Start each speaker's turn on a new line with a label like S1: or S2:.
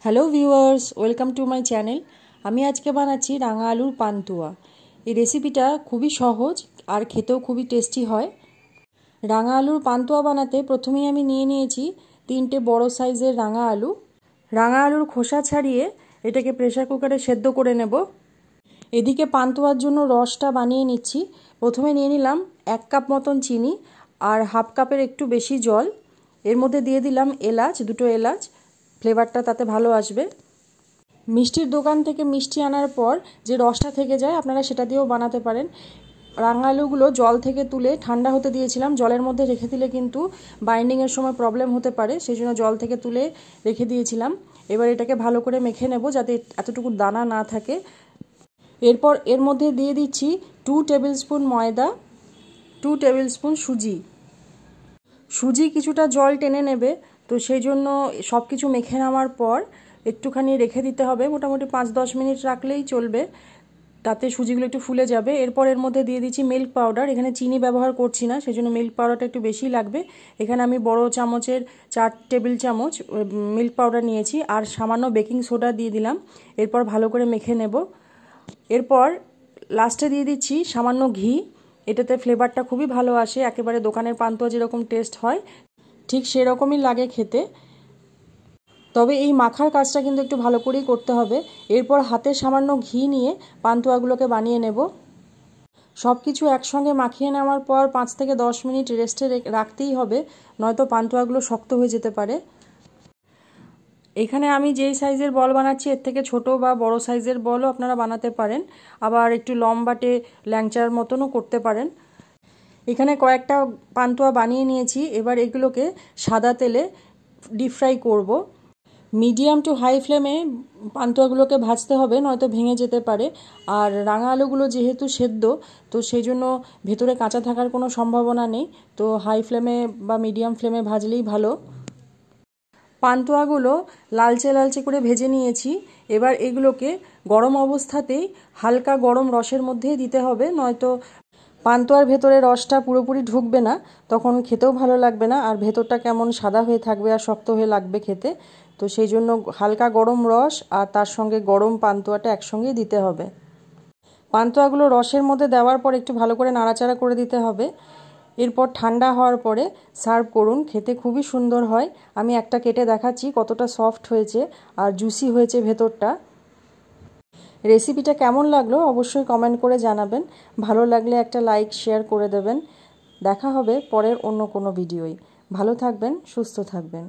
S1: Hello viewers, welcome to my channel. আমি আজকে বানাচ্ছি রাঙা আলুর পান্তুয়া। এই রেসিপিটা খুবই সহজ আর খেতেও খুবই টেস্টি হয়। রাঙা আলুর পান্তুয়া বানাতে প্রথমেই আমি নিয়ে নিয়েছি 3টে বড় সাইজের রাঙা আলু। রাঙা আলুর খোসা ছাড়িয়ে এটাকে প্রেসার কুকারে সেদ্ধ করে নেব। এদিকে পান্তুয়ার জন্য রসটা বানিয়ে নিচ্ছি। প্রথমে নিয়ে নিলাম 1 কাপ মতন চিনি আর হাফ কাপের একটু বেশি জল। এর মধ্যে দিয়ে দিলাম এলাচ, 2টো এলাচ, ফ্লেভারটা তাতে ভালো আসবে। মিষ্টির দোকান থেকে মিষ্টি আনার পর যে রসটা থেকে যায় আপনারা সেটা দিয়েও বানাতে পারেন। রাঙা আলুগুলো জল থেকে তুলে ঠান্ডা হতে দিয়েছিলাম। জলের মধ্যে রেখে দিলে কিন্তু বাইন্ডিংয়ের সময় প্রবলেম হতে পারে, সেই জন্য জল থেকে তুলে রেখে দিয়েছিলাম। এবার এটাকে ভালো করে মেখে নেব যাতে এতটুকু দানা না থাকে। এরপর এর মধ্যে দিয়ে দিচ্ছি 2 টেবিল স্পুন ময়দা, 2 টেবিল স্পুন সুজি কিছুটা জল টেনে নেবে, তো সেই জন্য সব কিছু মেখে নেওয়ার পর একটুখানি রেখে দিতে হবে। মোটামুটি 5-10 মিনিট রাখলেই চলবে, তাতে সুজিগুলো একটু ফুলে যাবে। এরপর এর মধ্যে দিয়ে দিচ্ছি মিল্ক পাউডার। এখানে চিনি ব্যবহার করছি না, সেই জন্য মিল্ক পাউডারটা একটু বেশি লাগবে। এখানে আমি বড় চামচের 4 টেবিল চামচ মিল্ক পাউডার নিয়েছি আর সামান্য বেকিং সোডা দিয়ে দিলাম। এরপর ভালো করে মেখে নেব। এরপর লাস্টে দিয়ে দিচ্ছি সামান্য ঘি। এটাতে ফ্লেভারটা খুবই ভালো আসে, একেবারে দোকানের পান্তুয়া যেরকম টেস্ট হয় ঠিক সেরকমই লাগে খেতে। তবে এই মাখার কাজটা কিন্তু একটু ভালো করেই করতে হবে। এরপর হাতে সামান্য ঘি নিয়ে পান্তুয়াগুলোকে বানিয়ে নেব। সব কিছু একসঙ্গে মাখিয়ে নেওয়ার পর 5 থেকে 10 মিনিট রেস্টে রাখতেই হবে, নয়তো পান্তুয়াগুলো শক্ত হয়ে যেতে পারে। এখানে আমি যেই সাইজের বল বানাচ্ছি এর থেকে ছোট বা বড় সাইজের বলও আপনারা বানাতে পারেন, আবার একটু লম্বাটে ল্যাংচার মতনও করতে পারেন। এখানে কয়েকটা পান্তুয়া বানিয়ে নিয়েছি। এবার এগুলোকে সাদা তেলে ডিপ ফ্রাই করব। মিডিয়াম টু হাই ফ্লেমে পান্তুয়াগুলোকে ভাজতে হবে, নয়তো ভেঙে যেতে পারে। আর রাঙা আলুগুলো যেহেতু সেদ্ধ, তো সেই জন্য ভেতরে কাঁচা থাকার কোনো সম্ভাবনা নেই, তো হাই ফ্লেমে বা মিডিয়াম ফ্লেমে ভাজলেই ভালো। পান্তুয়াগুলো লালচে লালচে করে ভেজে নিয়েছি। এবার এগুলোকে গরম অবস্থাতেই হালকা গরম রসের মধ্যেই দিতে হবে, নয়তো পান্তুয়ার ভেতরে রসটা পুরোপুরি ঢুকবে না, তখন খেতেও ভালো লাগবে না, আর ভেতরটা কেমন সাদা হয়ে থাকবে আর শক্ত হয়ে লাগবে খেতে। তো সেই জন্য হালকা গরম রস আর তার সঙ্গে গরম পান্তুয়াটা একসঙ্গেই দিতে হবে। পান্তুয়াগুলো রসের মধ্যে দেওয়ার পর একটু ভালো করে নাড়াচাড়া করে দিতে হবে। এরপর ঠান্ডা হওয়ার পরে সার্ভ করুন, খেতে খুবই সুন্দর হয়। আমি একটা কেটে দেখাচ্ছি কতটা সফট হয়েছে আর জুসি হয়েছে ভেতরটা। রেসিপিটা কেমন লাগলো অবশ্যই কমেন্ট করে জানাবেন। ভালো লাগলে একটা লাইক শেয়ার করে দেবেন। দেখা হবে পরের অন্য কোনো ভিডিওয়। ভালো থাকবেন, সুস্থ থাকবেন।